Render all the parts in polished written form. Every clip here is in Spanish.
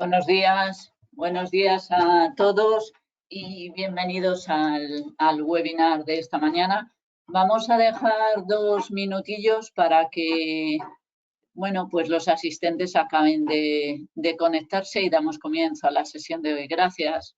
Buenos días a todos y bienvenidos al webinar de esta mañana. Vamos a dejar 2 minutillos para que, bueno, pues los asistentes acaben de conectarse y damos comienzo a la sesión de hoy. Gracias.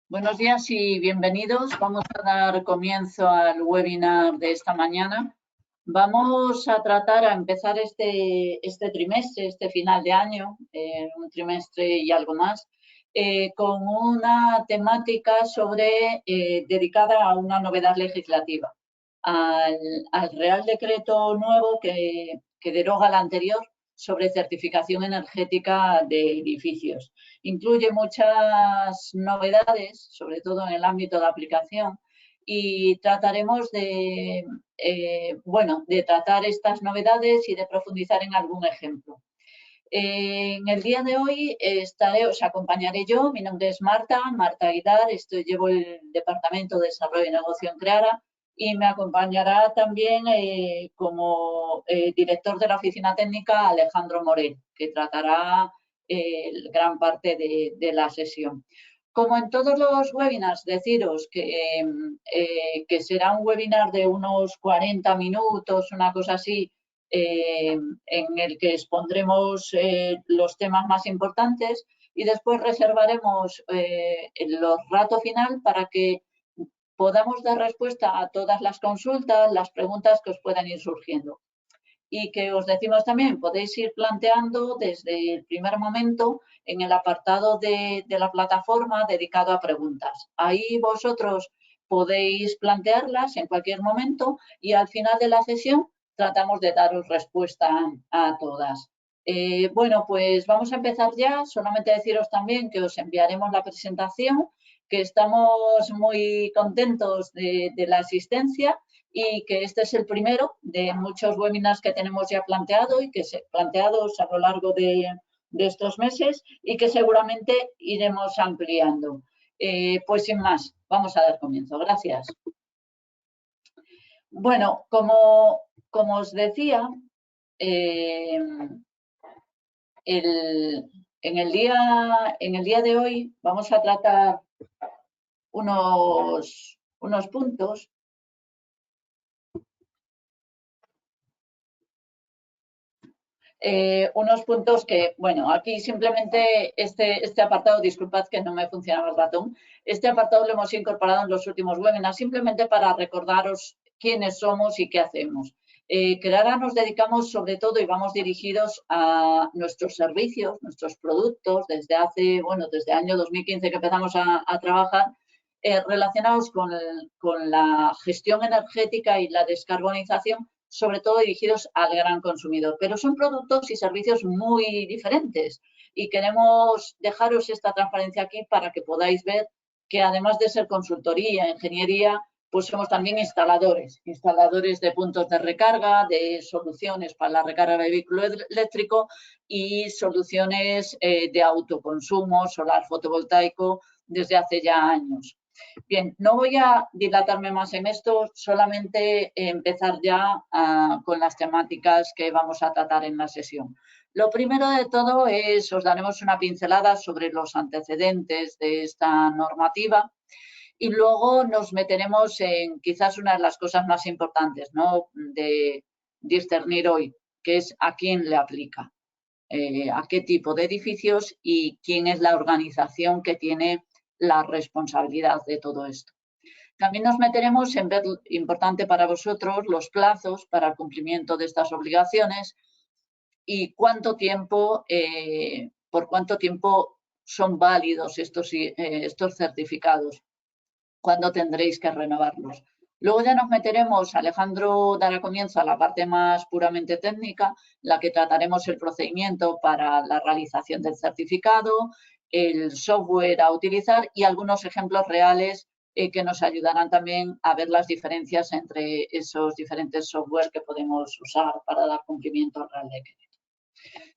Buenos días y bienvenidos. Vamos a dar comienzo al webinar de esta mañana. Vamos a tratar a empezar este trimestre, este final de año, un trimestre y algo más, con una temática dedicada a una novedad legislativa, al Real Decreto nuevo que deroga el anterior sobre certificación energética de edificios. Incluye muchas novedades, sobre todo en el ámbito de aplicación, y trataremos de tratar estas novedades y de profundizar en algún ejemplo. En el día de hoy os acompañaré yo, mi nombre es Marta Aguilar, llevo el Departamento de Desarrollo y Negocio en CREARA y me acompañará también como director de la Oficina Técnica Alejandro Morel, que tratará gran parte de la sesión. Como en todos los webinars, deciros que será un webinar de unos 40 minutos, una cosa así, en el que expondremos los temas más importantes y después reservaremos el rato final para que podamos dar respuesta a todas las consultas, las preguntas que os puedan ir surgiendo. Y que os decimos también, podéis ir planteando desde el primer momento en el apartado de la plataforma dedicado a preguntas. Ahí vosotros podéis plantearlas en cualquier momento y al final de la sesión tratamos de daros respuesta a todas. Bueno, pues vamos a empezar ya. Solamente deciros también que os enviaremos la presentación, que estamos muy contentos de la asistencia y que este es el primero de muchos webinars que tenemos ya planteados a lo largo de estos meses y que seguramente iremos ampliando. Pues sin más, vamos a dar comienzo. Gracias. Bueno, como os decía, En el día de hoy vamos a tratar unos puntos que, bueno, aquí simplemente este apartado, disculpad que no me funcionaba el ratón, este apartado lo hemos incorporado en los últimos webinars simplemente para recordaros quiénes somos y qué hacemos. Que ahora nos dedicamos sobre todo y vamos dirigidos a nuestros servicios, nuestros productos, desde el año 2015 que empezamos a trabajar, relacionados con la gestión energética y la descarbonización, sobre todo dirigidos al gran consumidor. Pero son productos y servicios muy diferentes y queremos dejaros esta transparencia aquí para que podáis ver que además de ser consultoría, ingeniería, pues somos también instaladores de puntos de recarga, de soluciones para la recarga de vehículo eléctrico y soluciones de autoconsumo, solar fotovoltaico, desde hace ya años. Bien, no voy a dilatarme más en esto, solamente empezar ya con las temáticas que vamos a tratar en la sesión. Lo primero de todo es, os daremos una pincelada sobre los antecedentes de esta normativa y luego nos meteremos en quizás una de las cosas más importantes, ¿no?, de discernir hoy, que es a quién le aplica, a qué tipo de edificios y quién es la organización que tiene la responsabilidad de todo esto. También nos meteremos en ver, importante para vosotros, los plazos para el cumplimiento de estas obligaciones y cuánto tiempo, por cuánto tiempo son válidos estos certificados, cuándo tendréis que renovarlos. Luego ya nos meteremos, Alejandro dará comienzo a la parte más puramente técnica, la que trataremos el procedimiento para la realización del certificado, el software a utilizar y algunos ejemplos reales que nos ayudarán también a ver las diferencias entre esos diferentes software que podemos usar para dar cumplimiento al Real Decreto.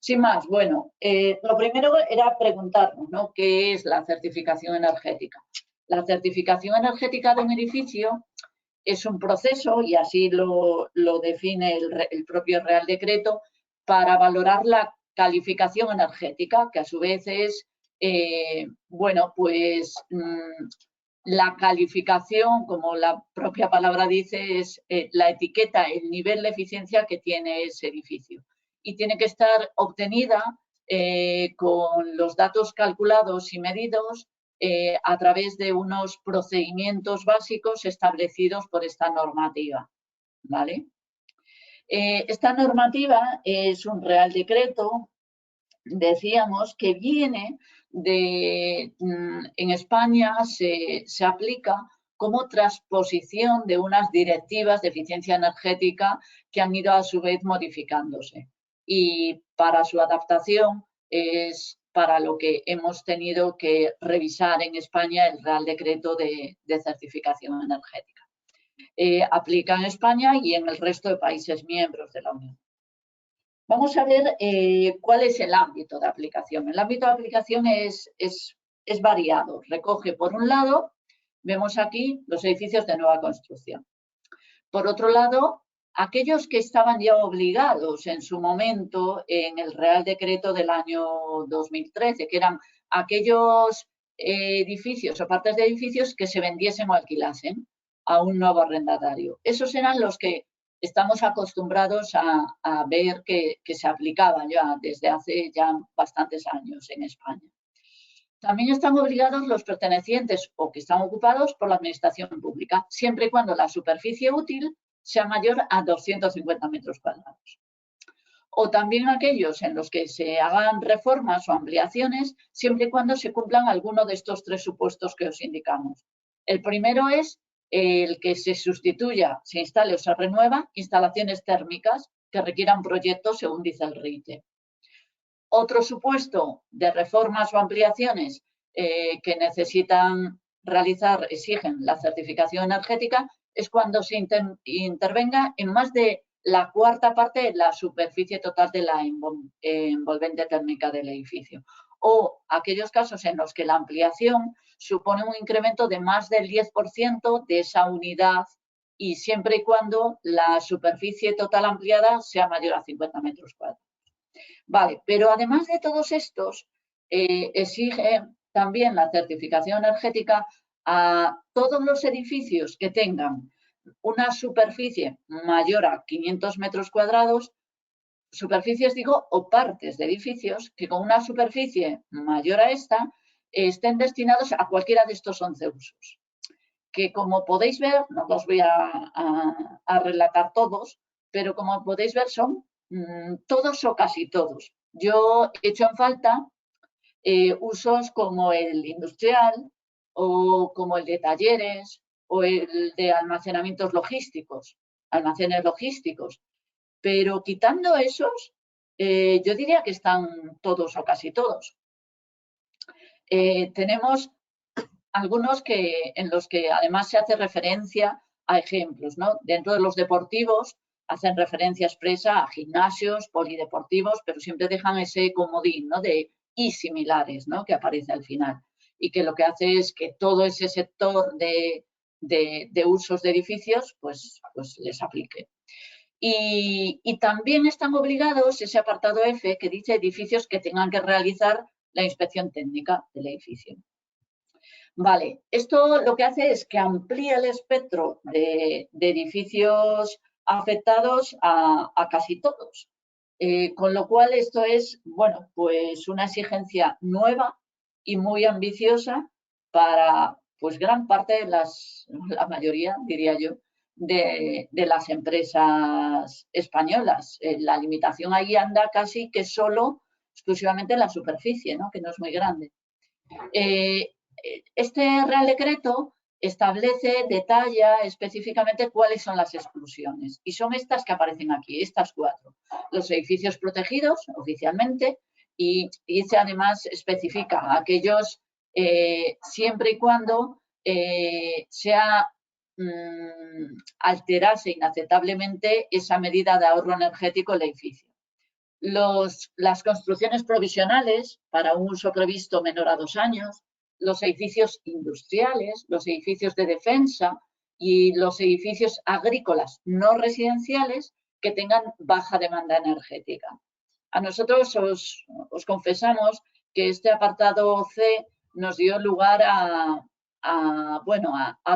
Sin más, bueno, lo primero era preguntarnos, ¿no?, ¿qué es la certificación energética? La certificación energética de un edificio es un proceso, y así lo define el propio Real Decreto, para valorar la calificación energética, que a su vez es, la calificación, como la propia palabra dice, es la etiqueta, el nivel de eficiencia que tiene ese edificio. Y tiene que estar obtenida con los datos calculados y medidos a través de unos procedimientos básicos establecidos por esta normativa, ¿vale? Esta normativa es un Real Decreto, decíamos, que viene en España se aplica como transposición de unas directivas de eficiencia energética que han ido a su vez modificándose. Y para su adaptación es para lo que hemos tenido que revisar en España el Real Decreto de certificación energética. Aplica en España y en el resto de países miembros de la Unión. Vamos a ver cuál es el ámbito de aplicación. El ámbito de aplicación es variado. Recoge, por un lado, vemos aquí los edificios de nueva construcción. Por otro lado, aquellos que estaban ya obligados en su momento en el Real Decreto del año 2013, que eran aquellos edificios o partes de edificios que se vendiesen o alquilasen a un nuevo arrendatario. Esos eran los que estamos acostumbrados a ver que se aplicaban ya desde hace ya bastantes años en España. También están obligados los pertenecientes o que están ocupados por la administración pública, siempre y cuando la superficie útil sea mayor a 250 metros cuadrados. O también aquellos en los que se hagan reformas o ampliaciones, siempre y cuando se cumplan alguno de estos tres supuestos que os indicamos. El primero es el que se sustituya, se instale o se renueva instalaciones térmicas que requieran proyectos según dice el RITE. Otro supuesto de reformas o ampliaciones que necesitan realizar, exigen la certificación energética, es cuando se intervenga en más de la cuarta parte de la superficie total de la envolvente térmica del edificio. O aquellos casos en los que la ampliación supone un incremento de más del 10% de esa unidad y siempre y cuando la superficie total ampliada sea mayor a 50 metros cuadrados. Vale, pero además de todos estos, exige también la certificación energética a todos los edificios que tengan una superficie mayor a 500 metros cuadrados, superficies digo, o partes de edificios que con una superficie mayor a esta estén destinados a cualquiera de estos 11 usos. Que como podéis ver, no los voy a relatar todos, pero como podéis ver son todos o casi todos. Yo he hecho en falta usos como el industrial o como el de talleres o el de almacenamientos logísticos, almacenes logísticos. Pero quitando esos, yo diría que están todos o casi todos. Tenemos algunos en los que además se hace referencia a ejemplos, ¿no? Dentro de los deportivos hacen referencia expresa a gimnasios, polideportivos, pero siempre dejan ese comodín, ¿no? De y similares, ¿no? Que aparece al final. Y que lo que hace es que todo ese sector de usos de edificios, pues les aplique. Y también están obligados ese apartado F que dice edificios que tengan que realizar la inspección técnica del edificio. Vale, esto lo que hace es que amplía el espectro de edificios afectados a casi todos. Con lo cual esto es, bueno, pues una exigencia nueva y muy ambiciosa para pues gran parte de la mayoría, diría yo, de las empresas españolas. La limitación ahí anda casi que solo, exclusivamente en la superficie, ¿no? Que no es muy grande. Este Real Decreto establece, detalla específicamente cuáles son las exclusiones. Y son estas que aparecen aquí, estas 4. Los edificios protegidos oficialmente y además especifica aquellos siempre y cuando sea alterase inaceptablemente esa medida de ahorro energético del edificio. Las construcciones provisionales para un uso previsto menor a 2 años, los edificios industriales, los edificios de defensa y los edificios agrícolas no residenciales que tengan baja demanda energética. A nosotros os confesamos que este apartado C nos dio lugar a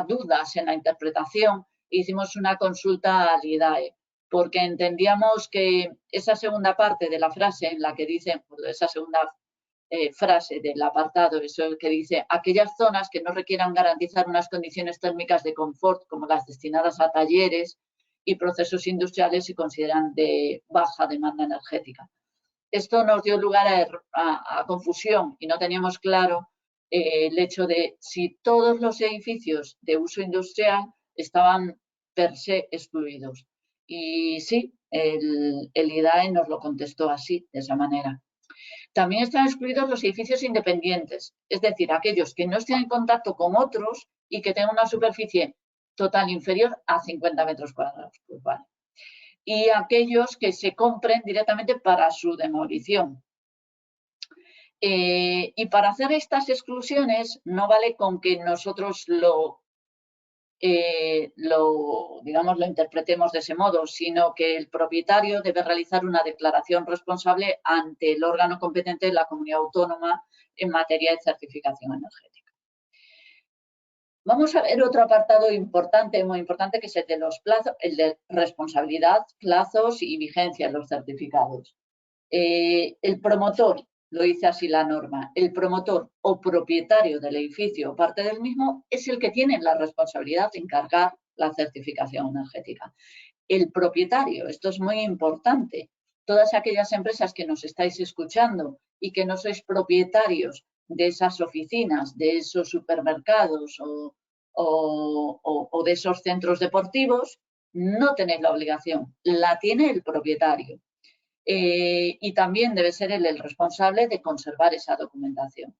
dudas en la interpretación. Hicimos una consulta al IDAE porque entendíamos que esa segunda parte de la frase en la que dice, esa segunda frase del apartado, eso que dice, aquellas zonas que no requieran garantizar unas condiciones térmicas de confort como las destinadas a talleres y procesos industriales se consideran de baja demanda energética. Esto nos dio lugar a confusión y no teníamos claro el hecho de si todos los edificios de uso industrial estaban per se excluidos. Y sí, el IDAE nos lo contestó así, de esa manera. También están excluidos los edificios independientes, es decir, aquellos que no estén en contacto con otros y que tengan una superficie total inferior a 50 metros cuadrados. Pues vale. Y aquellos que se compren directamente para su demolición. Y para hacer estas exclusiones no vale con que nosotros lo interpretemos de ese modo, sino que el propietario debe realizar una declaración responsable ante el órgano competente de la comunidad autónoma en materia de certificación energética. Vamos a ver otro apartado importante, muy importante, que es el de los plazos, el de responsabilidad, plazos y vigencia de los certificados. El promotor, lo dice así la norma, el promotor o propietario del edificio o parte del mismo es el que tiene la responsabilidad de encargar la certificación energética. El propietario, esto es muy importante. Todas aquellas empresas que nos estáis escuchando y que no sois propietarios de esas oficinas, de esos supermercados o de esos centros deportivos, no tenéis la obligación, la tiene el propietario. Y también debe ser él el responsable de conservar esa documentación.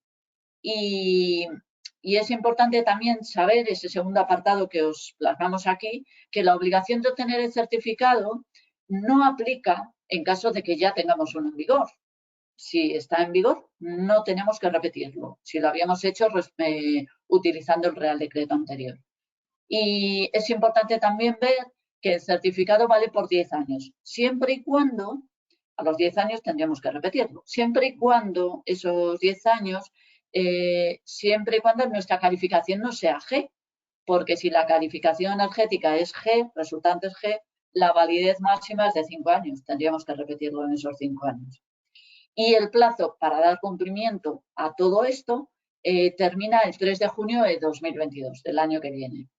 Y es importante también saber, ese segundo apartado que os plasmamos aquí, que la obligación de obtener el certificado no aplica en caso de que ya tengamos uno en vigor. Si está en vigor, no tenemos que repetirlo, si lo habíamos hecho utilizando el Real Decreto anterior. Y es importante también ver que el certificado vale por 10 años, siempre y cuando A los 10 años tendríamos que repetirlo, siempre y cuando esos 10 años, siempre y cuando nuestra calificación no sea G, porque si la calificación energética es G, resultante es G, la validez máxima es de 5 años, tendríamos que repetirlo en esos 5 años. Y el plazo para dar cumplimiento a todo esto termina el 3 de junio de 2022, del año que viene.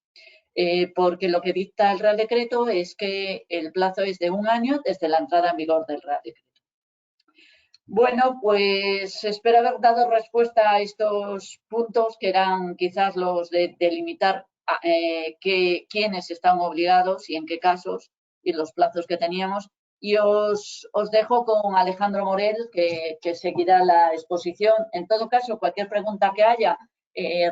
Porque lo que dicta el Real Decreto es que el plazo es de 1 año desde la entrada en vigor del Real Decreto. Bueno, pues espero haber dado respuesta a estos puntos que eran quizás los de delimitar quiénes están obligados y en qué casos y los plazos que teníamos. Y os dejo con Alejandro Morel, que seguirá la exposición. En todo caso, cualquier pregunta que haya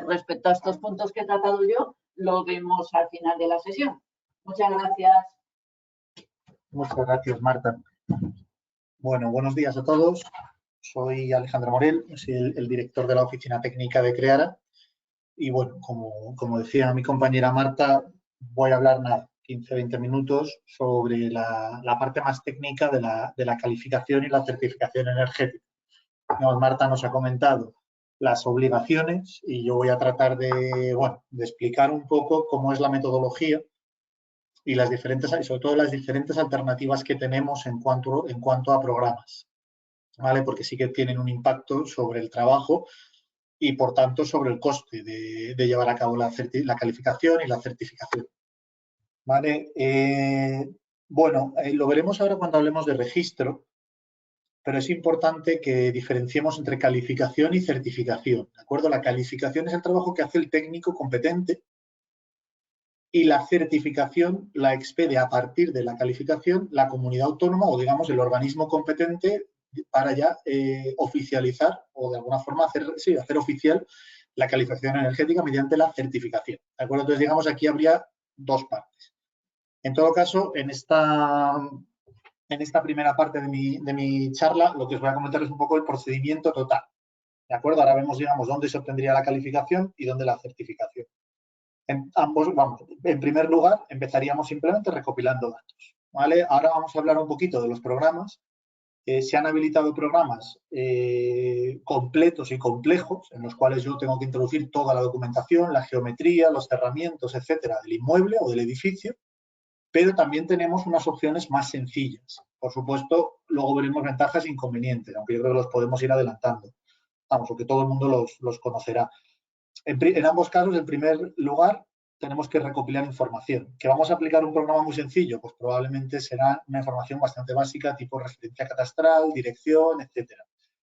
respecto a estos puntos que he tratado yo, lo vemos al final de la sesión. Muchas gracias. Muchas gracias, Marta. Bueno, buenos días a todos. Soy Alejandro Morel, soy el director de la Oficina Técnica de Creara. Y bueno, como decía mi compañera Marta, voy a hablar 15-20 minutos sobre la parte más técnica de la calificación y la certificación energética. Marta nos ha comentado las obligaciones y yo voy a tratar de explicar un poco cómo es la metodología y sobre todo las diferentes alternativas que tenemos en cuanto a programas, ¿vale? Porque sí que tienen un impacto sobre el trabajo y, por tanto, sobre el coste de llevar a cabo la calificación y la certificación, ¿vale? Lo veremos ahora cuando hablemos de registro, pero es importante que diferenciemos entre calificación y certificación, ¿de acuerdo? La calificación es el trabajo que hace el técnico competente y la certificación la expede a partir de la calificación la comunidad autónoma o, digamos, el organismo competente para ya oficializar o, de alguna forma, hacer oficial la calificación energética mediante la certificación, ¿de acuerdo? Entonces, digamos, aquí habría dos partes. En todo caso, en esta primera parte de mi charla, lo que os voy a comentar es un poco el procedimiento total, ¿de acuerdo? Ahora vemos, digamos, dónde se obtendría la calificación y dónde la certificación. En primer lugar, empezaríamos simplemente recopilando datos, ¿vale? Ahora vamos a hablar un poquito de los programas. Se han habilitado programas completos y complejos, en los cuales yo tengo que introducir toda la documentación, la geometría, los cerramientos, etcétera, del inmueble o del edificio, pero también tenemos unas opciones más sencillas. Por supuesto, luego veremos ventajas e inconvenientes, aunque yo creo que los podemos ir adelantando. Vamos, porque todo el mundo los conocerá. En ambos casos, en primer lugar, tenemos que recopilar información. ¿Que vamos a aplicar un programa muy sencillo? Pues probablemente será una información bastante básica, tipo referencia catastral, dirección, etcétera.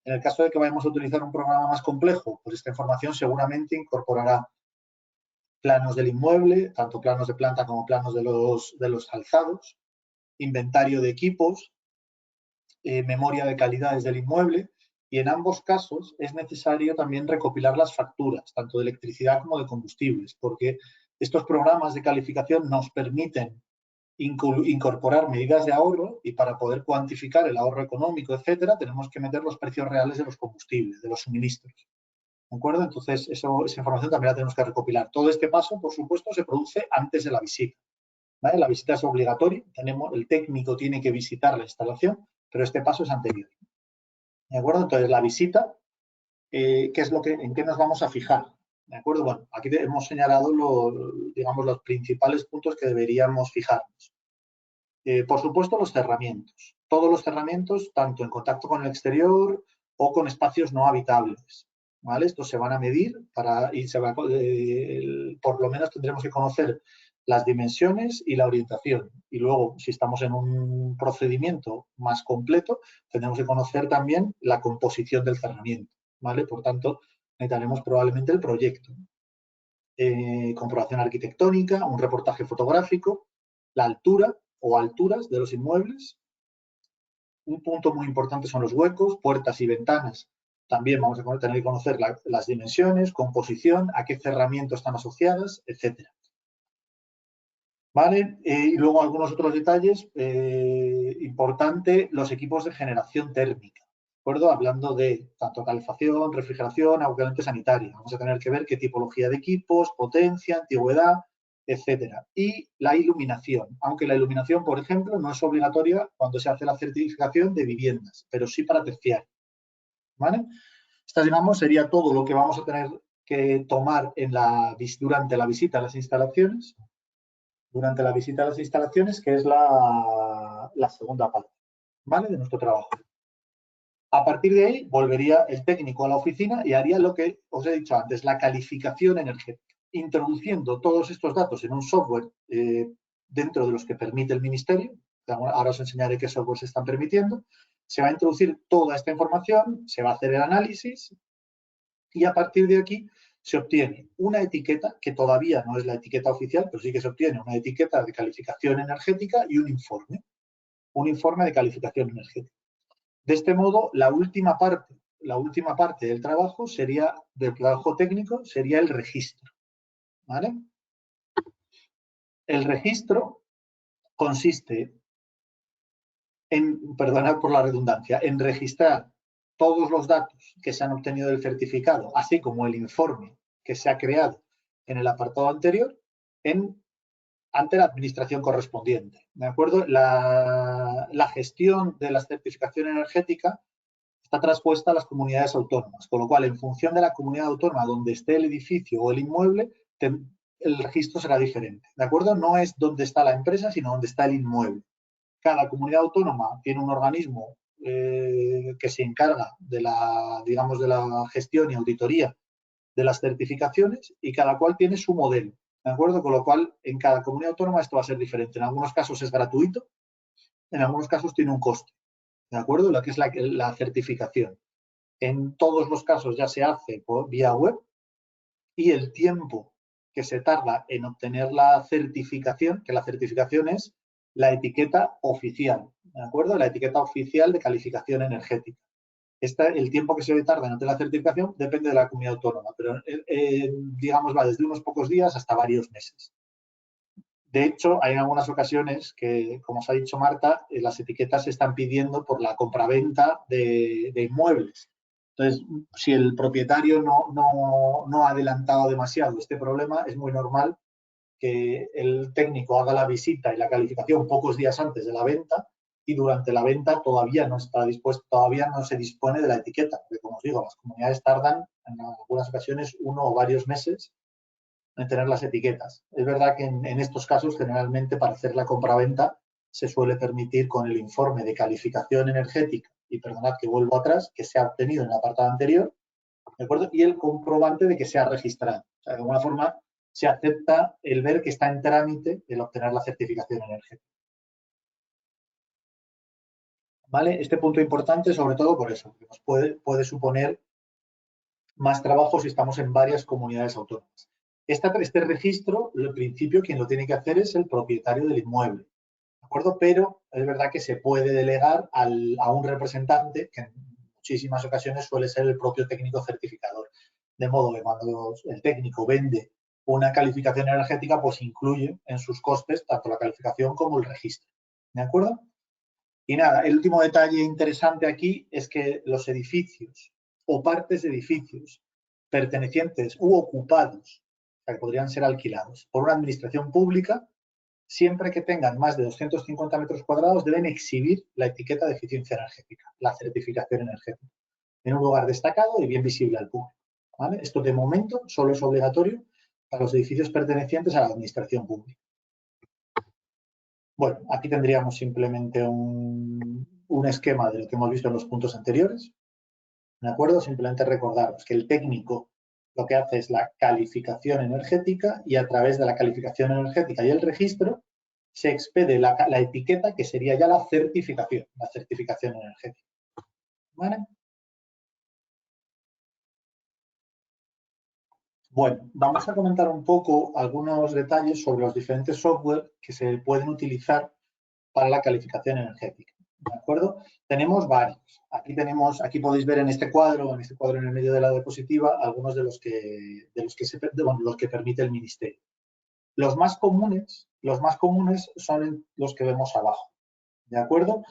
En el caso de que vayamos a utilizar un programa más complejo, pues esta información seguramente incorporará planos del inmueble, tanto planos de planta como planos de los alzados, inventario de equipos, memoria de calidades del inmueble. Y en ambos casos es necesario también recopilar las facturas, tanto de electricidad como de combustibles, porque estos programas de calificación nos permiten incorporar medidas de ahorro y para poder cuantificar el ahorro económico, etcétera, tenemos que meter los precios reales de los combustibles, de los suministros. ¿De acuerdo? Entonces, esa información también la tenemos que recopilar. Todo este paso, por supuesto, se produce antes de la visita, ¿vale? La visita es obligatoria, el técnico tiene que visitar la instalación, pero este paso es anterior. ¿De acuerdo? Entonces, la visita, ¿en qué nos vamos a fijar? ¿De acuerdo? Bueno, aquí hemos señalado los principales puntos que deberíamos fijarnos. Por supuesto, los cerramientos. Todos los cerramientos, tanto en contacto con el exterior o con espacios no habitables, ¿vale? Estos se van a medir por lo menos tendremos que conocer las dimensiones y la orientación. Y luego, si estamos en un procedimiento más completo, tendremos que conocer también la composición del cerramiento, ¿vale? Por tanto, necesitaremos probablemente el proyecto. Comprobación arquitectónica, un reportaje fotográfico, la altura o alturas de los inmuebles. Un punto muy importante son los huecos, puertas y ventanas. También vamos a tener que conocer las dimensiones, composición, a qué cerramiento están asociadas, etcétera. ¿Vale? Y luego algunos otros detalles. Importante, los equipos de generación térmica. ¿De acuerdo? Hablando de tanto calefacción, refrigeración, agua caliente sanitaria. Vamos a tener que ver qué tipología de equipos, potencia, antigüedad, etcétera. Y la iluminación, aunque la iluminación, por ejemplo, no es obligatoria cuando se hace la certificación de viviendas, pero sí para terciario, ¿vale? Esta, digamos, sería todo lo que vamos a tener que tomar durante la visita a las instalaciones, que es la segunda parte, ¿vale?, de nuestro trabajo. A partir de ahí, volvería el técnico a la oficina y haría lo que os he dicho antes, la calificación energética, introduciendo todos estos datos en un software dentro de los que permite el Ministerio. Ahora os enseñaré qué software se están permitiendo. Se va a introducir toda esta información, se va a hacer el análisis y a partir de aquí se obtiene una etiqueta, que todavía no es la etiqueta oficial, pero sí que se obtiene una etiqueta de calificación energética y un informe de calificación energética. De este modo, la última parte del trabajo técnico sería el registro, ¿vale? El registro consiste en, perdonad por la redundancia, en registrar todos los datos que se han obtenido del certificado, así como el informe que se ha creado en el apartado anterior, ante la administración correspondiente, ¿de acuerdo? La gestión de la certificación energética está traspuesta a las comunidades autónomas, con lo cual, en función de la comunidad autónoma donde esté el edificio o el inmueble, el registro será diferente, ¿de acuerdo? No es donde está la empresa, sino donde está el inmueble. Cada comunidad autónoma tiene un organismo que se encarga de la gestión y auditoría de las certificaciones y cada cual tiene su modelo, ¿de acuerdo? Con lo cual, en cada comunidad autónoma esto va a ser diferente. En algunos casos es gratuito, en algunos casos tiene un coste, ¿de acuerdo? Lo que es la certificación. En todos los casos ya se hace vía web y el tiempo que se tarda en obtener la certificación, que la certificación es la etiqueta oficial, ¿de acuerdo? La etiqueta oficial de calificación energética. El tiempo que se tarda en obtener la certificación depende de la comunidad autónoma, pero digamos va desde unos pocos días hasta varios meses. De hecho, hay en algunas ocasiones que, como os ha dicho Marta, las etiquetas se están pidiendo por la compraventa de inmuebles. Entonces, si el propietario no ha adelantado demasiado este problema, es muy normal que el técnico haga la visita y la calificación pocos días antes de la venta y durante la venta todavía no está dispuesto, todavía no se dispone de la etiqueta, porque como os digo, las comunidades tardan en algunas ocasiones 1 o varios meses en tener las etiquetas. Es verdad que en estos casos, generalmente, para hacer la compraventa se suele permitir con el informe de calificación energética, y perdonad que vuelvo atrás, que se ha obtenido en el apartado anterior, ¿de acuerdo? Y el comprobante de que se ha registrado. O sea, de alguna forma se acepta el ver que está en trámite el obtener la certificación energética. ¿Vale? Este punto importante, sobre todo por eso, que nos puede suponer más trabajo si estamos en varias comunidades autónomas. Este registro, al principio, quien lo tiene que hacer es el propietario del inmueble, ¿de acuerdo? Pero es verdad que se puede delegar a un representante, que en muchísimas ocasiones suele ser el propio técnico certificador. De modo que cuando el técnico vende una calificación energética, pues incluye en sus costes tanto la calificación como el registro, ¿de acuerdo? Y nada, el último detalle interesante aquí es que los edificios o partes de edificios pertenecientes u ocupados, o sea, que podrían ser alquilados por una administración pública, siempre que tengan más de 250 metros cuadrados, deben exhibir la etiqueta de eficiencia energética, la certificación energética, en un lugar destacado y bien visible al público, ¿vale? Esto, de momento, solo es obligatorio para los edificios pertenecientes a la administración pública. Bueno, aquí tendríamos simplemente un esquema de lo que hemos visto en los puntos anteriores, ¿de acuerdo? Simplemente recordaros que el técnico lo que hace es la calificación energética y a través de la calificación energética y el registro se expede la etiqueta que sería ya la certificación energética. ¿Vale? Bueno, vamos a comentar un poco algunos detalles sobre los diferentes software que se pueden utilizar para la calificación energética, ¿de acuerdo? Tenemos varios. Aquí podéis ver en este cuadro en el medio de la diapositiva, algunos de los que permite el Ministerio. Los más comunes son los que vemos abajo, ¿de acuerdo?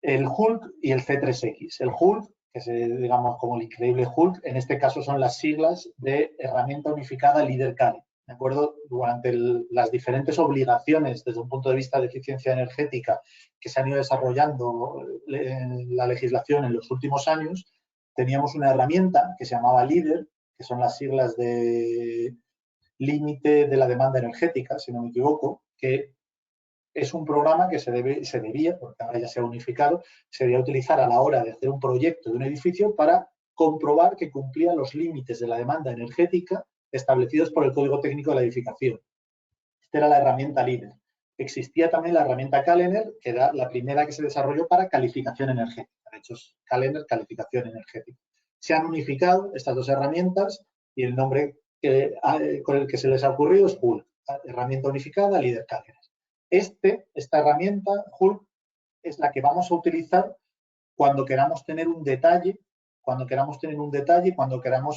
El Hulk y el C3X. El Hulk, que es, digamos, como el increíble Hulk, en este caso son las siglas de Herramienta Unificada LeaderCali, ¿De acuerdo? Durante las diferentes obligaciones desde un punto de vista de eficiencia energética que se han ido desarrollando en la legislación en los últimos años, teníamos una herramienta que se llamaba LEADER, que son las siglas de límite de la demanda energética, si no me equivoco, que es un programa que se debía, porque ahora ya se ha unificado, se debía utilizar a la hora de hacer un proyecto de un edificio para comprobar que cumplía los límites de la demanda energética establecidos por el Código Técnico de la Edificación. Esta era la herramienta LEADER. Existía también la herramienta CALENER, que era la primera que se desarrolló para calificación energética. De hecho, es CALENER, calificación energética. Se han unificado estas dos herramientas y el nombre con el que se les ha ocurrido es HULC, herramienta unificada LEADER CALENER. Esta herramienta, HULC, es la que vamos a utilizar cuando queramos tener un detalle, cuando queramos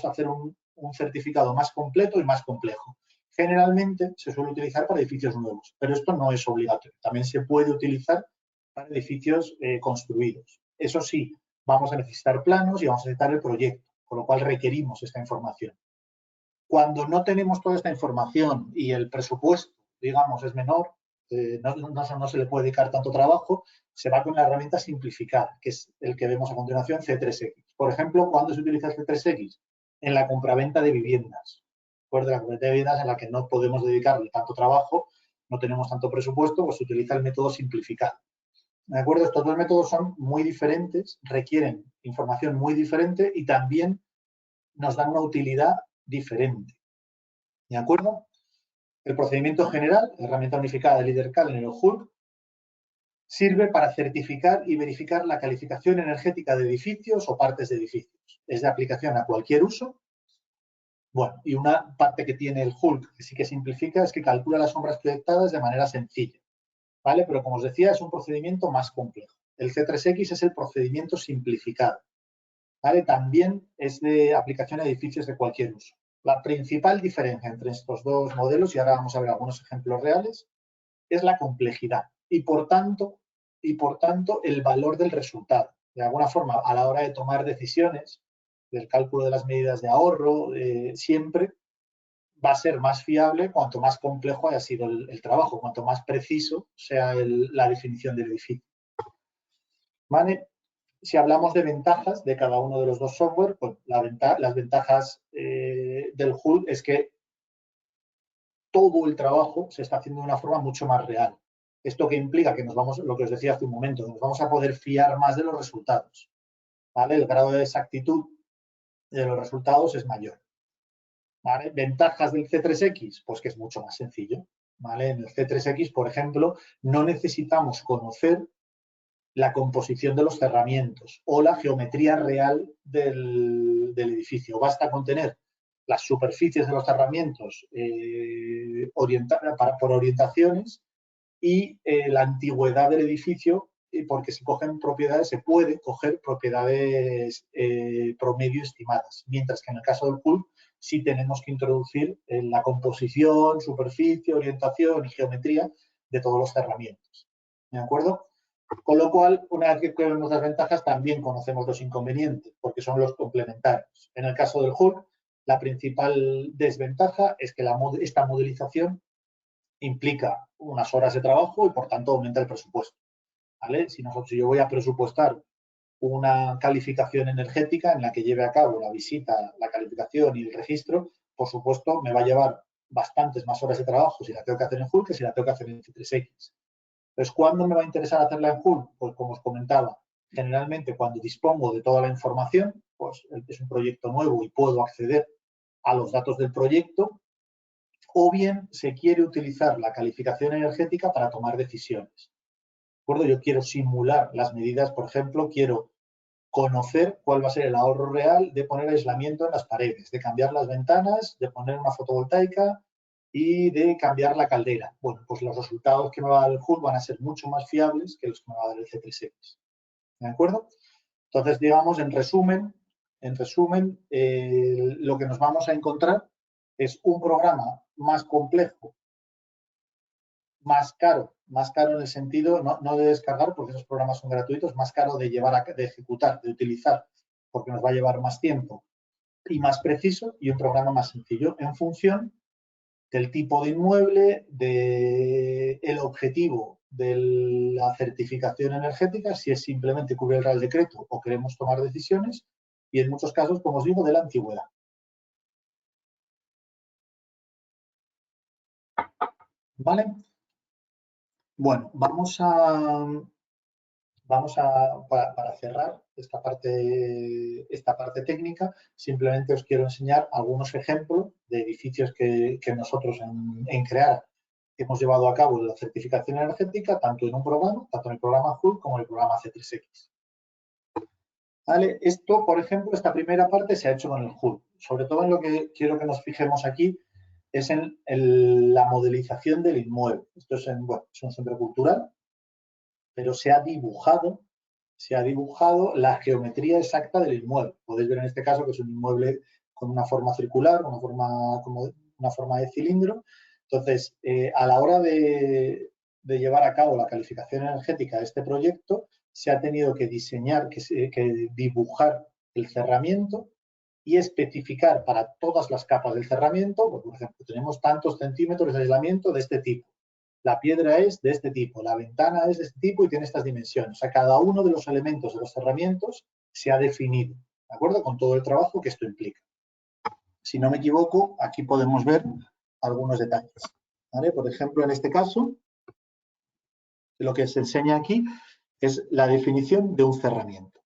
hacer un certificado más completo y más complejo. Generalmente se suele utilizar para edificios nuevos, pero esto no es obligatorio. También se puede utilizar para edificios construidos. Eso sí, vamos a necesitar planos y vamos a necesitar el proyecto, con lo cual requerimos esta información. Cuando no tenemos toda esta información y el presupuesto, digamos, es menor, no se le puede dedicar tanto trabajo, se va con la herramienta simplificada, que es el que vemos a continuación, C3X. Por ejemplo, ¿cuándo se utiliza el C3X? En la compraventa de viviendas. Pues de la compraventa de viviendas en la que no podemos dedicarle tanto trabajo, no tenemos tanto presupuesto, pues se utiliza el método simplificado. ¿De acuerdo? Estos dos métodos son muy diferentes, requieren información muy diferente y también nos dan una utilidad diferente. ¿De acuerdo? El procedimiento general, herramienta unificada de LEADER CALENER o HULC, sirve para certificar y verificar la calificación energética de edificios o partes de edificios. Es de aplicación a cualquier uso. Bueno, y una parte que tiene el HULC, que sí que simplifica, es que calcula las sombras proyectadas de manera sencilla, ¿vale? Pero como os decía, es un procedimiento más complejo. El C3X es el procedimiento simplificado, ¿vale? También es de aplicación a edificios de cualquier uso. La principal diferencia entre estos dos modelos, y ahora vamos a ver algunos ejemplos reales, es la complejidad y por tanto, el valor del resultado. De alguna forma, a la hora de tomar decisiones, del cálculo de las medidas de ahorro, siempre va a ser más fiable cuanto más complejo haya sido el trabajo, cuanto más preciso sea la definición del edificio. ¿Vale? Si hablamos de ventajas de cada uno de los dos software, pues las ventajas del HULC es que todo el trabajo se está haciendo de una forma mucho más real. Esto que implica que lo que os decía hace un momento, nos vamos a poder fiar más de los resultados, ¿vale? El grado de exactitud de los resultados es mayor, ¿vale? Ventajas del C3X, pues que es mucho más sencillo, ¿vale? En el C3X, por ejemplo, no necesitamos conocer la composición de los cerramientos o la geometría real del edificio. Basta con tener las superficies de los cerramientos por orientaciones y la antigüedad del edificio, porque se puede coger propiedades promedio estimadas, mientras que en el caso del HULC sí tenemos que introducir la composición, superficie, orientación y geometría de todos los cerramientos. ¿De acuerdo? Con lo cual, una vez que conocemos las ventajas, también conocemos los inconvenientes, porque son los complementarios. En el caso del HULC, la principal desventaja es que esta modelización implica unas horas de trabajo y, por tanto, aumenta el presupuesto, ¿vale? Si yo voy a presupuestar una calificación energética en la que lleve a cabo la visita, la calificación y el registro, por supuesto, me va a llevar bastantes más horas de trabajo si la tengo que hacer en HULC que si la tengo que hacer en C3X. Entonces, ¿cuándo me va a interesar hacerla en HULC? Pues, como os comentaba, generalmente cuando dispongo de toda la información, pues es un proyecto nuevo y puedo acceder a los datos del proyecto, o bien se quiere utilizar la calificación energética para tomar decisiones. ¿De acuerdo? Yo quiero simular las medidas, por ejemplo, quiero conocer cuál va a ser el ahorro real de poner aislamiento en las paredes, de cambiar las ventanas, de poner una fotovoltaica y de cambiar la caldera. Bueno, pues los resultados que me va a dar el HULC van a ser mucho más fiables que los que me va a dar el C3X. ¿De acuerdo? Entonces, digamos, en resumen, lo que nos vamos a encontrar es un programa más complejo, más caro en el sentido, no de descargar, porque esos programas son gratuitos, más caro de ejecutar, de utilizar, porque nos va a llevar más tiempo, y más preciso, y un programa más sencillo, en función del tipo de inmueble, del objetivo de la certificación energética, si es simplemente cubrir el decreto o queremos tomar decisiones, y en muchos casos, como os digo, de la antigüedad. ¿Vale? Bueno, para cerrar esta parte técnica, simplemente os quiero enseñar algunos ejemplos de edificios que nosotros en CREAR hemos llevado a cabo la certificación energética, tanto en un programa, tanto en el programa HUL como en el programa C3X. ¿Vale? Esto, por ejemplo, esta primera parte se ha hecho con el HUL. Sobre todo en lo que quiero que nos fijemos aquí es en la modelización del inmueble. Esto es, es un centro cultural, pero se ha dibujado la geometría exacta del inmueble. Podéis ver en este caso que es un inmueble con una forma circular, una forma de cilindro. Entonces, a la hora de llevar a cabo la calificación energética de este proyecto, se ha tenido que diseñar, que dibujar el cerramiento y especificar para todas las capas del cerramiento, pues, por ejemplo, tenemos tantos centímetros de aislamiento de este tipo. La piedra es de este tipo, la ventana es de este tipo y tiene estas dimensiones. O sea, cada uno de los elementos de los cerramientos se ha definido, ¿de acuerdo? Con todo el trabajo que esto implica. Si no me equivoco, aquí podemos ver algunos detalles, ¿vale? Por ejemplo, en este caso, lo que se enseña aquí es la definición de un cerramiento,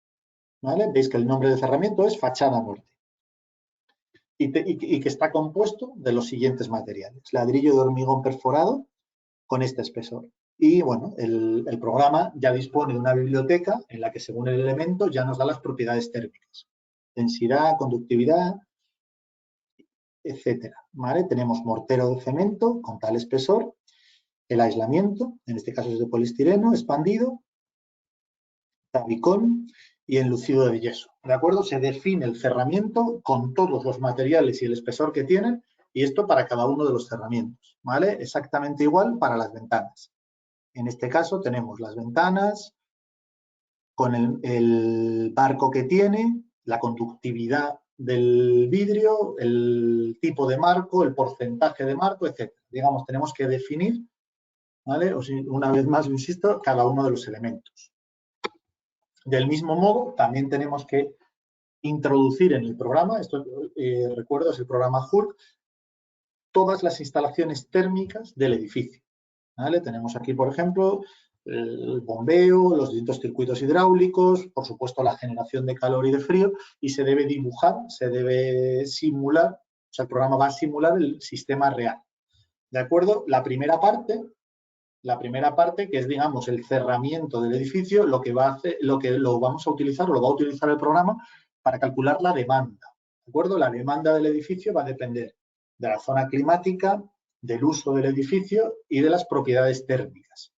¿vale? Veis que el nombre del cerramiento es fachada norte y que está compuesto de los siguientes materiales. Ladrillo de hormigón perforado con este espesor. Y bueno, el programa ya dispone de una biblioteca en la que según el elemento ya nos da las propiedades térmicas. Densidad, conductividad, etcétera. ¿Vale? Tenemos mortero de cemento con tal espesor, el aislamiento, en este caso es de poliestireno, expandido, tabicón y enlucido de yeso. ¿De acuerdo? Se define el cerramiento con todos los materiales y el espesor que tienen, y esto para cada uno de los cerramientos. ¿Vale? Exactamente igual para las ventanas. En este caso tenemos las ventanas con el marco que tiene, la conductividad del vidrio, el tipo de marco, el porcentaje de marco, etc. Digamos, tenemos que definir, ¿vale? Una vez más, lo insisto, cada uno de los elementos. Del mismo modo, también tenemos que introducir en el programa, esto recuerdo es el programa HUL, todas las instalaciones térmicas del edificio. ¿Vale? Tenemos aquí, por ejemplo, el bombeo, los distintos circuitos hidráulicos, por supuesto la generación de calor y de frío, y se debe dibujar, se debe simular, o sea, el programa va a simular el sistema real. ¿De acuerdo? La primera parte, que es, digamos, el cerramiento del edificio, lo que lo vamos a utilizar, o lo va a utilizar el programa para calcular la demanda. ¿De acuerdo? La demanda del edificio va a depender de la zona climática, del uso del edificio y de las propiedades térmicas.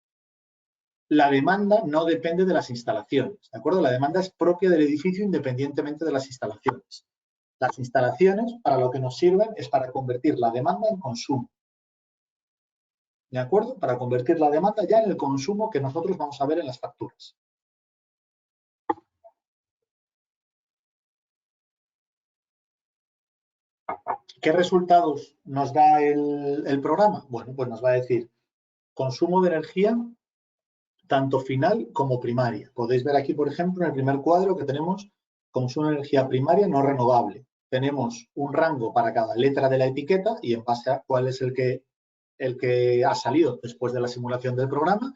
La demanda no depende de las instalaciones, ¿de acuerdo? La demanda es propia del edificio independientemente de las instalaciones. Las instalaciones, para lo que nos sirven, es para convertir la demanda en consumo. ¿De acuerdo? Para convertir la demanda ya en el consumo que nosotros vamos a ver en las facturas. ¿Qué resultados nos da el programa? Bueno, pues nos va a decir consumo de energía tanto final como primaria. Podéis ver aquí, por ejemplo, en el primer cuadro que tenemos consumo de energía primaria no renovable. Tenemos un rango para cada letra de la etiqueta y en base a cuál es el que ha salido después de la simulación del programa,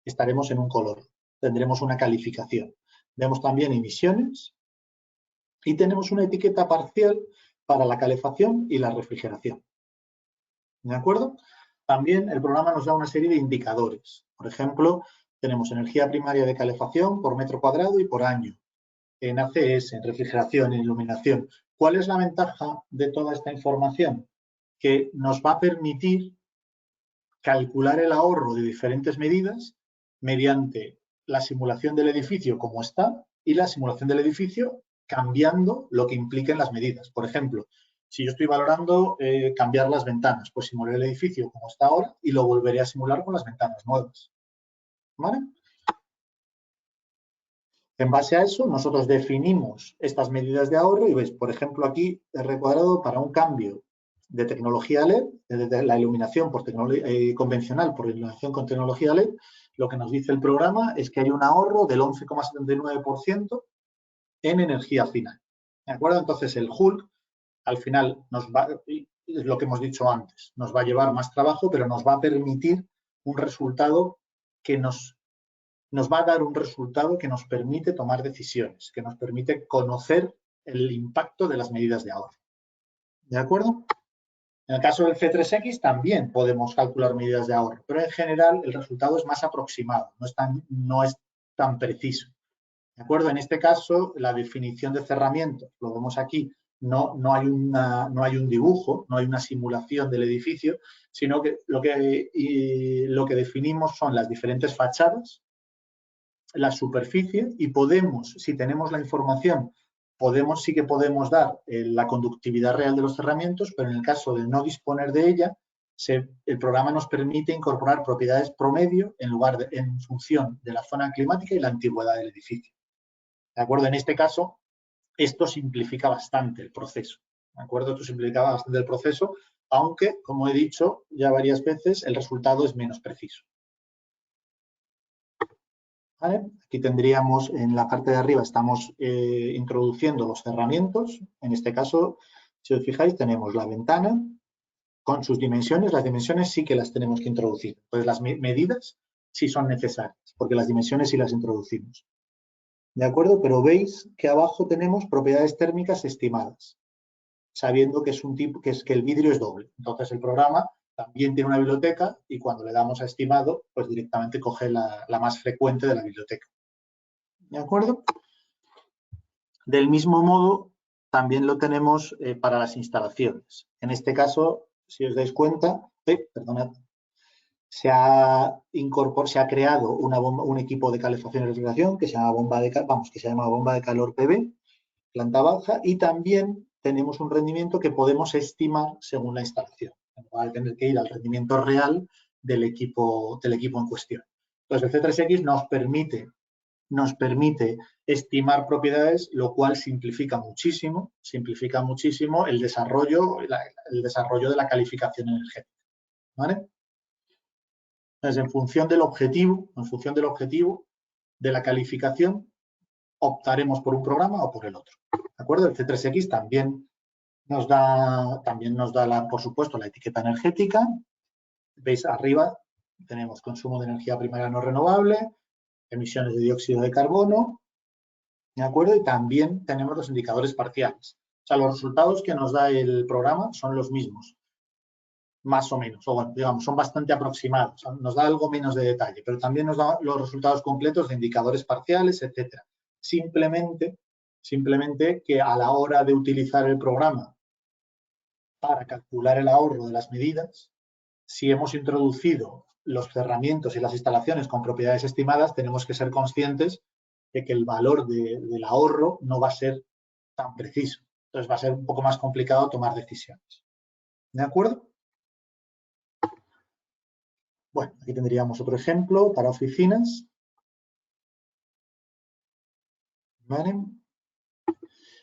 estaremos en un color. Tendremos una calificación. Vemos también emisiones y tenemos una etiqueta parcial para la calefacción y la refrigeración. ¿De acuerdo? También el programa nos da una serie de indicadores. Por ejemplo, tenemos energía primaria de calefacción por metro cuadrado y por año. En ACS, en refrigeración, en iluminación. ¿Cuál es la ventaja de toda esta información? Que nos va a permitir calcular el ahorro de diferentes medidas mediante la simulación del edificio como está y la simulación del edificio cambiando lo que impliquen las medidas. Por ejemplo, si yo estoy valorando cambiar las ventanas, pues simularé el edificio como está ahora y lo volveré a simular con las ventanas nuevas. ¿Vale? En base a eso, nosotros definimos estas medidas de ahorro y veis, por ejemplo, aquí he recuadrado para un cambio de tecnología LED, de la iluminación convencional por iluminación con tecnología LED, lo que nos dice el programa es que hay un ahorro del 11,79% en energía final. ¿De acuerdo? Entonces, el Hulk, al final, es lo que hemos dicho antes, nos va a llevar más trabajo, pero nos va a permitir un resultado que nos va a dar un resultado que nos permite tomar decisiones, que nos permite conocer el impacto de las medidas de ahorro. ¿De acuerdo? En el caso del C3X también podemos calcular medidas de ahorro, pero en general el resultado es más aproximado, no es tan preciso. ¿De acuerdo? En este caso, la definición de cerramientos, lo vemos aquí, no hay un dibujo, no hay una simulación del edificio, sino que lo que definimos son las diferentes fachadas, la superficie, y podemos, si tenemos la información, sí que podemos dar la conductividad real de los cerramientos, pero en el caso de no disponer de ella, el programa nos permite incorporar propiedades promedio en función de la zona climática y la antigüedad del edificio. ¿De acuerdo? En este caso, esto simplifica bastante el proceso. ¿De acuerdo? Esto simplifica bastante el proceso, aunque, como he dicho ya varias veces, el resultado es menos preciso. ¿Vale? Aquí tendríamos, en la parte de arriba, estamos introduciendo los cerramientos. En este caso, si os fijáis, tenemos la ventana con sus dimensiones. Las dimensiones sí que las tenemos que introducir. Entonces, las medidas sí son necesarias, porque las dimensiones sí las introducimos. ¿De acuerdo? Pero veis que abajo tenemos propiedades térmicas estimadas, sabiendo que que el vidrio es doble. Entonces, el programa también tiene una biblioteca y cuando le damos a estimado, pues directamente coge la más frecuente de la biblioteca. ¿De acuerdo? Del mismo modo, también lo tenemos para las instalaciones. En este caso, si os dais cuenta, perdonad, se ha creado un equipo de calefacción y refrigeración que se llama bomba de calor PV, planta baja, y también tenemos un rendimiento que podemos estimar según la instalación, en lugar de tener que ir al rendimiento real del equipo en cuestión. Entonces, el C3X nos permite estimar propiedades, lo cual simplifica muchísimo el desarrollo de la calificación energética. ¿Vale? Entonces, en función del objetivo de la calificación, optaremos por un programa o por el otro. ¿De acuerdo? El C3X también nos da, por supuesto, la etiqueta energética. Veis arriba, tenemos consumo de energía primaria no renovable, emisiones de dióxido de carbono, ¿de acuerdo? Y también tenemos los indicadores parciales. O sea, los resultados que nos da el programa son los mismos, más o menos, o bueno, digamos, son bastante aproximados. Nos da algo menos de detalle, pero también nos da los resultados completos de indicadores parciales, etcétera. Simplemente que a la hora de utilizar el programa para calcular el ahorro de las medidas, si hemos introducido los cerramientos y las instalaciones con propiedades estimadas, tenemos que ser conscientes de que el valor del ahorro no va a ser tan preciso. Entonces va a ser un poco más complicado tomar decisiones. ¿De acuerdo? Bueno, aquí tendríamos otro ejemplo para oficinas. ¿Vale?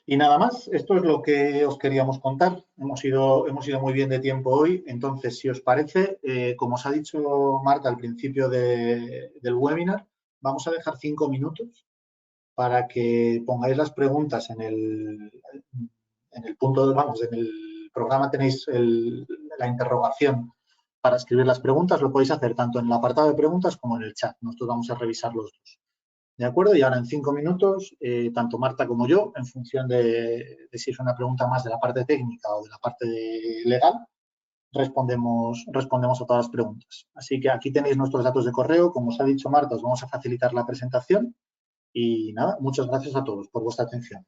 Y nada más, esto es lo que os queríamos contar. Hemos ido muy bien de tiempo hoy, entonces, si os parece, como os ha dicho Marta al principio del webinar, vamos a dejar 5 minutos para que pongáis las preguntas en el punto, en el programa tenéis la interrogación para escribir las preguntas, lo podéis hacer tanto en el apartado de preguntas como en el chat. Nosotros vamos a revisar los dos. ¿De acuerdo? Y ahora en 5 minutos, tanto Marta como yo, en función de si es una pregunta más de la parte técnica o de la parte legal, respondemos a todas las preguntas. Así que aquí tenéis nuestros datos de correo. Como os ha dicho Marta, os vamos a facilitar la presentación. Y nada, muchas gracias a todos por vuestra atención.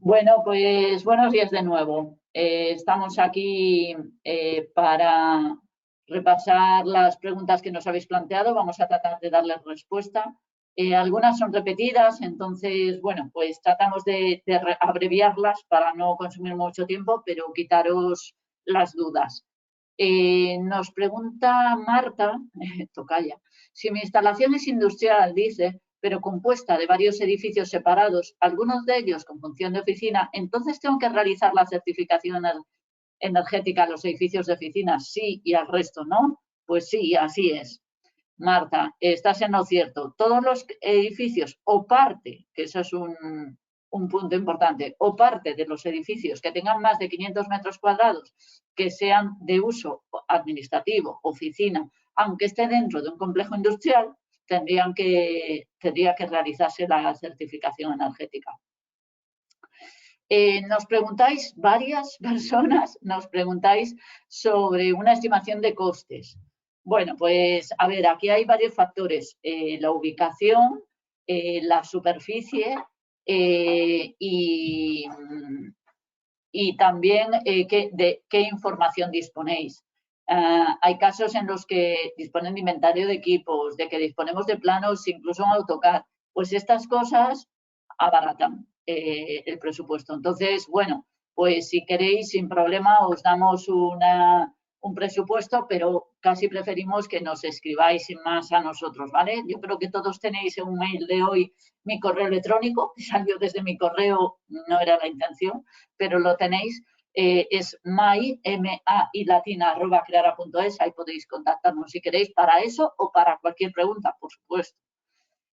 Bueno, pues buenos días de nuevo. Estamos aquí para repasar las preguntas que nos habéis planteado. Vamos a tratar de darles respuesta. Algunas son repetidas, entonces, bueno, pues tratamos de abreviarlas para no consumir mucho tiempo, pero quitaros las dudas. Nos pregunta Marta, tocaya, si mi instalación es industrial, dice, pero compuesta de varios edificios separados, algunos de ellos con función de oficina, entonces tengo que realizar la certificación energética a los edificios de oficinas, sí, y al resto no. Pues sí, así es. Marta, estás en lo cierto. Todos los edificios o parte, que eso es un punto importante, o parte de los edificios que tengan más de 500 metros cuadrados, que sean de uso administrativo, oficina, aunque esté dentro de un complejo industrial, tendría que realizarse la certificación energética. Nos preguntáis, varias personas nos preguntáis sobre una estimación de costes. Bueno, pues a ver, aquí hay varios factores. La ubicación, la superficie y también de qué información disponéis. Hay casos en los que disponen de inventario de equipos, de que disponemos de planos, incluso en AutoCAD. Pues estas cosas abaratan el presupuesto. Entonces, bueno, pues si queréis, sin problema, os damos un presupuesto, pero casi preferimos que nos escribáis sin más a nosotros, ¿vale? Yo creo que todos tenéis en un mail de hoy mi correo electrónico, salió desde mi correo, no era la intención, pero lo tenéis. Es mai@creara.es, ahí podéis contactarnos si queréis para eso o para cualquier pregunta, por supuesto.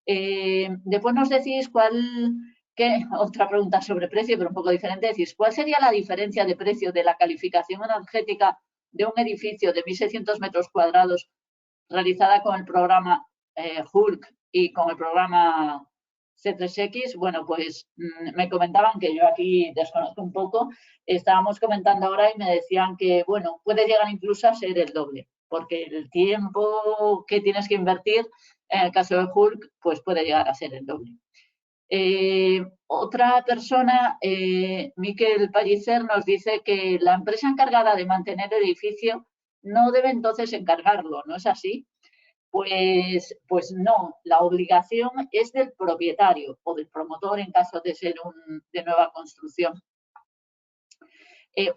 Después nos decís otra pregunta sobre precio, pero un poco diferente, decís, ¿cuál sería la diferencia de precio de la calificación energética de un edificio de 1.600 metros cuadrados realizada con el programa HULC y con el programa C3X? Bueno, pues me comentaban, que yo aquí desconozco un poco, estábamos comentando ahora y me decían que, bueno, puede llegar incluso a ser el doble, porque el tiempo que tienes que invertir en el caso de HULC, pues puede llegar a ser el doble. Otra persona, Miquel Pallicer, nos dice que la empresa encargada de mantener el edificio no debe entonces encargarlo, ¿no es así? Pues no, la obligación es del propietario o del promotor en caso de ser de nueva construcción.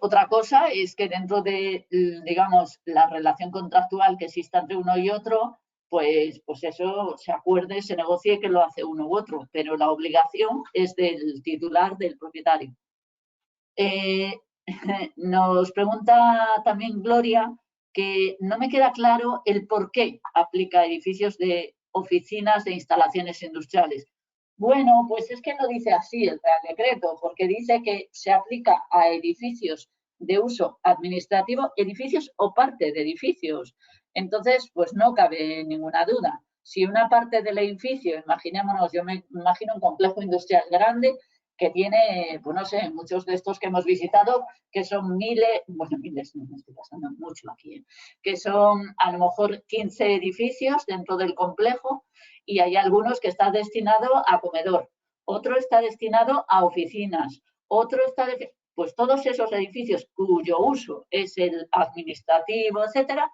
Otra cosa es que dentro de, digamos, la relación contractual que exista entre uno y otro, pues eso se acuerde, se negocie que lo hace uno u otro, pero la obligación es del titular, del propietario. Nos pregunta también Gloria que no me queda claro el por qué aplica edificios de oficinas de instalaciones industriales. Bueno, pues es que no dice así el Real Decreto, porque dice que se aplica a edificios de uso administrativo, edificios o parte de edificios. Entonces, pues no cabe ninguna duda. Si una parte del edificio, imaginémonos, yo me imagino un complejo industrial grande que tiene, pues no sé, muchos de estos que hemos visitado, que son miles, bueno, miles, no me estoy pasando mucho aquí, que son a lo mejor 15 edificios dentro del complejo y hay algunos que están destinados a comedor, otro está destinado a oficinas, otro está, pues todos esos edificios cuyo uso es el administrativo, etcétera,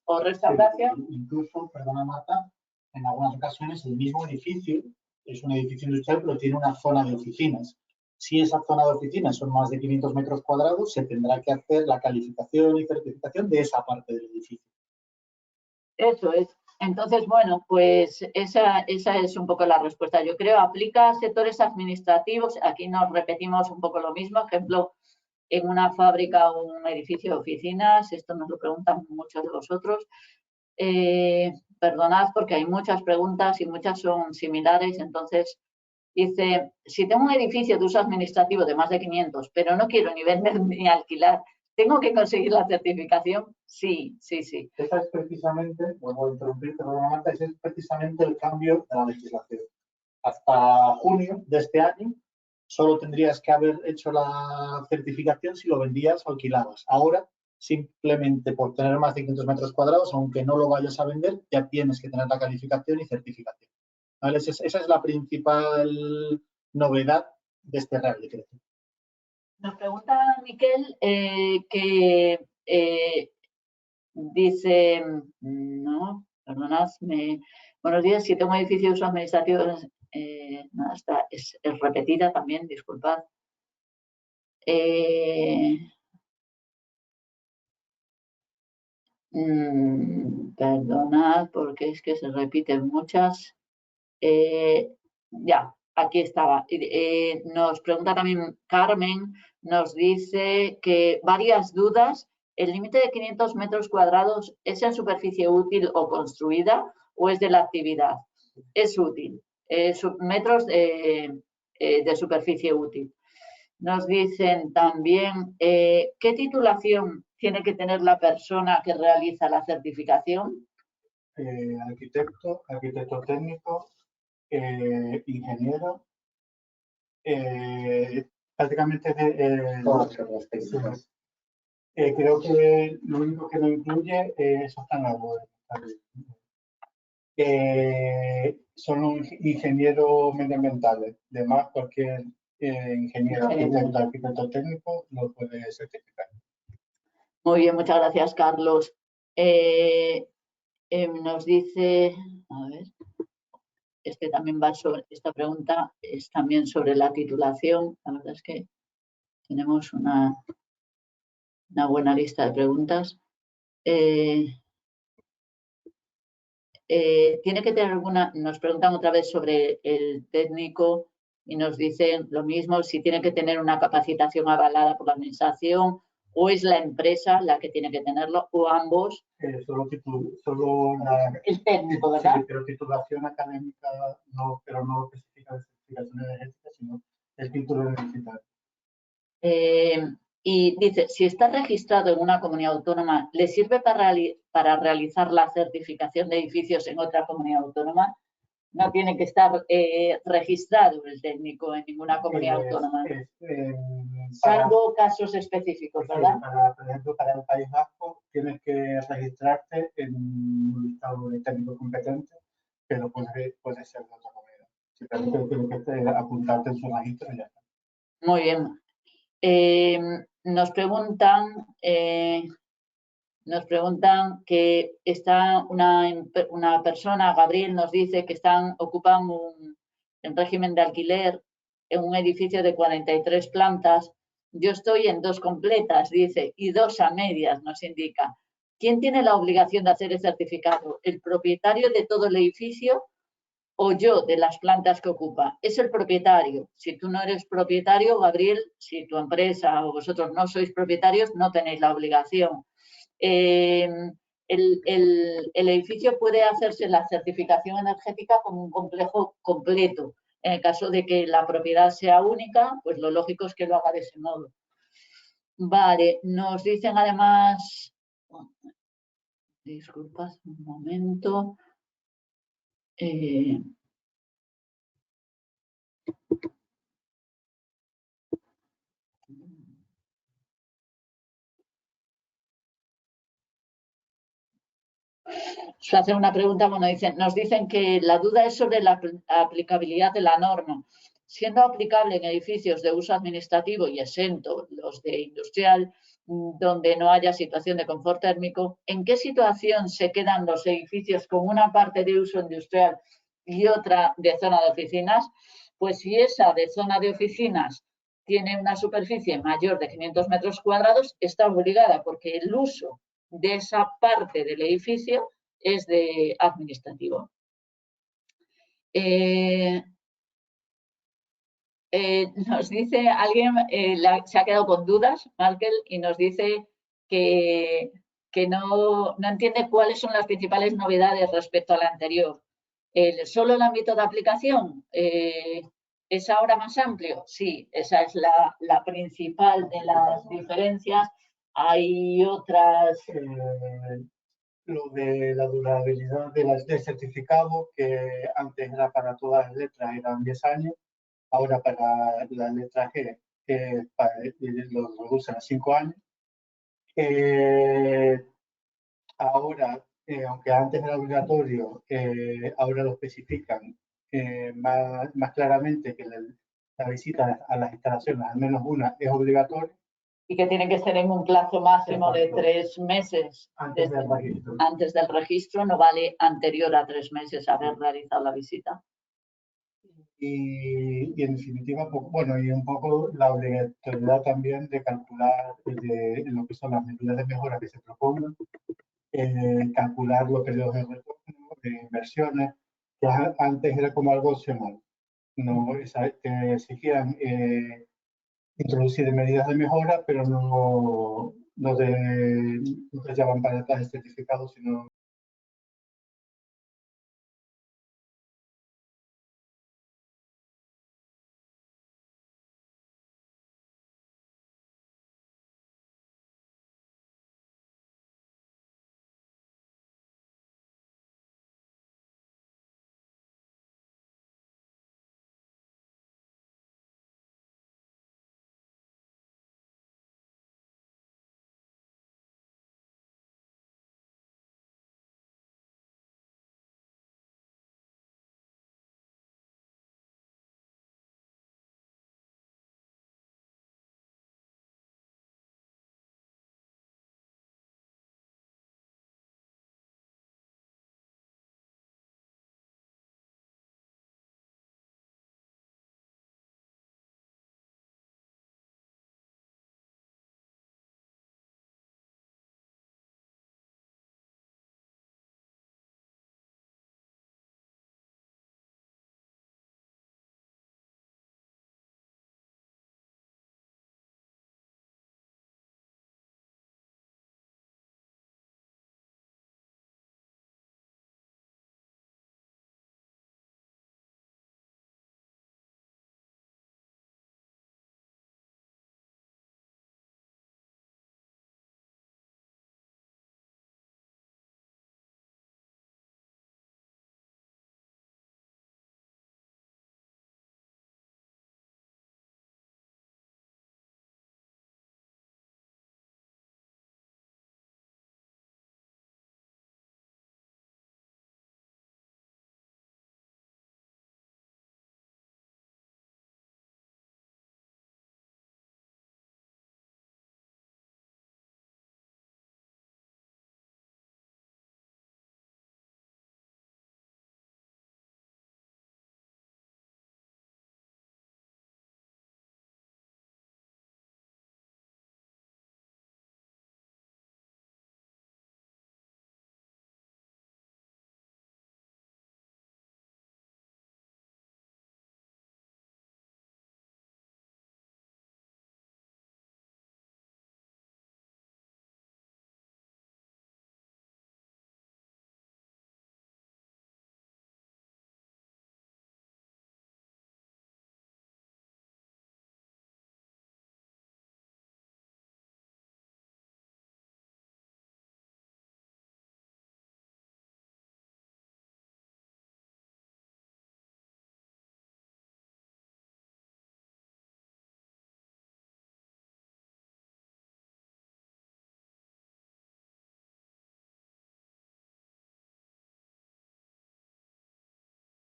o restauración. Sí, incluso, perdona Marta, en algunas ocasiones el mismo edificio es un edificio industrial, pero tiene una zona de oficinas. Si esa zona de oficinas son más de 500 metros cuadrados, se tendrá que hacer la calificación y certificación de esa parte del edificio. Eso es. Entonces, bueno, pues esa es un poco la respuesta. Yo creo, aplica a sectores administrativos. Aquí nos repetimos un poco lo mismo. Ejemplo, en una fábrica o un edificio de oficinas. Esto nos lo preguntan muchos de vosotros. Perdonad porque hay muchas preguntas y muchas son similares. Entonces, dice, si tengo un edificio de uso administrativo de más de 500, pero no quiero ni vender ni alquilar, ¿tengo que conseguir la certificación? Sí, sí, sí. Esa es precisamente, vuelvo a interrumpirte, Marta, ese es precisamente el cambio de la legislación. Hasta junio de este año solo tendrías que haber hecho la certificación si lo vendías o alquilabas. Ahora, simplemente por tener más de 500 metros cuadrados, aunque no lo vayas a vender, ya tienes que tener la calificación y certificación. ¿Vale? Esa es la principal novedad de este Real Decreto. Nos pregunta Miquel que dice, no, perdonadme, buenos días, si tengo edificio de uso administrativo, nada, es repetida también, disculpad. Perdonad, porque es que se repiten muchas. Ya, aquí estaba. Nos pregunta también Carmen, nos dice que varias dudas. ¿El límite de 500 metros cuadrados es en superficie útil o construida o es de la actividad? Es útil, metros de superficie útil. Nos dicen también, ¿qué titulación tiene que tener la persona que realiza la certificación? Arquitecto técnico, ingeniero, prácticamente creo que lo único que no incluye son tan labores. Son los ingenieros medioambientales, además cualquier ingeniero, arquitecto técnico lo puede certificar. Muy bien, muchas gracias, Carlos. Nos dice, a ver, también va sobre, esta pregunta es también sobre la titulación. La verdad es que tenemos una buena lista de preguntas. Tiene que tener alguna, nos preguntan otra vez sobre el técnico y nos dicen lo mismo, si tiene que tener una capacitación avalada por la administración o es la empresa la que tiene que tenerlo o ambos. Solo el técnico, ¿verdad? Sí, pero titulación académica no, pero no especifica de certificación energética, sino el título universitario. Y dice, si está registrado en una comunidad autónoma, ¿le sirve para realizar la certificación de edificios en otra comunidad autónoma? No tiene que estar registrado el técnico en ninguna comunidad autónoma. Salvo casos específicos, ¿verdad? Sí, por ejemplo, para el País Vasco tienes que registrarte en un listado de técnico competente, pero puede ser de otra comunidad. Simplemente tienes que apuntarte en su registro y ya está. Muy bien. Nos preguntan que está una persona, Gabriel, nos dice que ocupan en régimen de alquiler en un edificio de 43 plantas. Yo estoy en 2 completas, dice, y 2 a medias, nos indica. ¿Quién tiene la obligación de hacer el certificado? ¿El propietario de todo el edificio o yo de las plantas que ocupa? Es el propietario. Si tú no eres propietario, Gabriel, si tu empresa o vosotros no sois propietarios, no tenéis la obligación. El edificio puede hacerse la certificación energética como un complejo completo. En el caso de que la propiedad sea única, pues lo lógico es que lo haga de ese modo. Vale, nos dicen además, disculpad un momento. Se hace una pregunta, bueno, nos dicen que la duda es sobre la aplicabilidad de la norma. Siendo aplicable en edificios de uso administrativo y exento los de industrial, donde no haya situación de confort térmico, ¿en qué situación se quedan los edificios con una parte de uso industrial y otra de zona de oficinas? Pues si esa de zona de oficinas tiene una superficie mayor de 500 metros cuadrados, está obligada porque el uso de esa parte del edificio es de administrativo. Nos dice alguien, se ha quedado con dudas, Markel, y nos dice que no entiende cuáles son las principales novedades respecto a la anterior. ¿Solo el ámbito de aplicación es ahora más amplio? Sí, esa es la principal de las diferencias. Hay otras... Lo de la durabilidad del certificado, que antes era para todas las letras, eran 10 años, ahora para la letra G lo reducen a 5 años. Ahora, aunque antes era obligatorio, ahora lo especifican más claramente que la visita a las instalaciones, al menos una, es obligatoria. Y que tiene que ser en un plazo máximo de Exacto. 3 meses. Antes del registro. Antes del registro, no vale anterior a 3 meses haber realizado la visita. Y en definitiva, pues, bueno, y un poco la obligatoriedad también de calcular lo que son las medidas de mejora que se propongan, calcular los periodos de retorno, de inversiones, que antes era como algo opcional. No, te exigían introducir medidas de mejora, pero no te llaman para atrás el certificado, sino